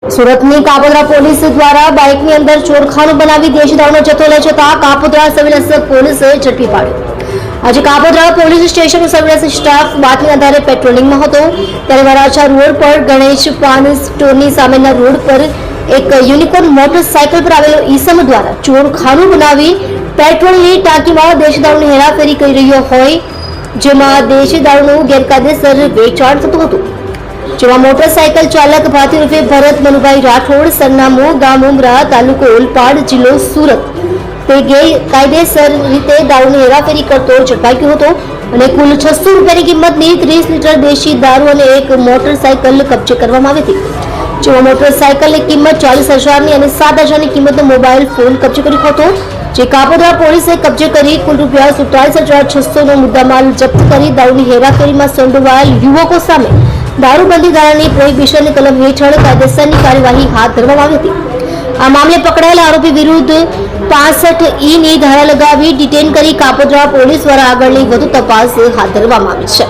સુરતની કાપોદ્રા પોલીસ દ્વારા બાઇકની અંદર ચોરખાનું બનાવી દેશી દારૂનો જથ્થો લઈ જતા કાપોદ્રા સર્વેલન્સ પોલીસે ઝડપી પાડ્યો। આજે Kapodra police station surveillance staff બાતમી આધારે પેટ્રોલિંગમાં હતો ત્યારે વરાછા રોડ પર ગણેશ પાન સ્ટોરની સામેના રોડ પર એક યુનિકોર્ન મોટરસાયકલ પર આવેલો ઈસમ દ્વારા ચોરખાનું બનાવી પેટ્રોલની ટાંકીમાં દેશી દારૂની હેરાફેરી કરી રહ્યો હોય, જેમાં દેશી દારૂનું ગેરકાયદેસર વેચાણ થતું હતું। જેમાં મોટરસાયકલ ચાલક ભાતી રૂપે ભરત મનુભાઈ રાઠોડ, સરનામું ગામ ઉમરા, તાલુકો ઓલપાડ, જિલ્લો સુરત, તે ગેરકાયદેસર રીતે દારૂની હેરાફેરી કરતો ઝડપાઈ ગયો હતો અને કુલ 600 રૂપિયાની કિંમતની 30 લીટર દેશી દારૂ અને એક મોટરસાયકલ કબજે કરવામાં આવી હતી। જેમાં મોટરસાયકલની કિંમત 40,000ની અને 7,000ની કિંમતનો મોબાઈલ ફોન કબજે કર્યો હતો, જે કાપોદ્રા પોલીસે કબજે કરી કુલ રૂપિયા 47,600નો મુદ્દામાલ જપ્ત કરી દારૂની હેરાફેરીમાં સંડોવાયેલ યુવકો સામે દારૂબંધી ધારાની પ્રોહિબિશન કલમ હેઠળ કાયદેસરની કાર્યવાહી હાથ ધરવામાં આવી હતી। આ મામલે પકડાયેલા આરોપી વિરુદ્ધ 65E ની ધારા લગાવી ડિટેન કરી કાપોદ્રા પોલીસ દ્વારા આગળની વધુ તપાસ હાથ ધરવામાં આવી છે।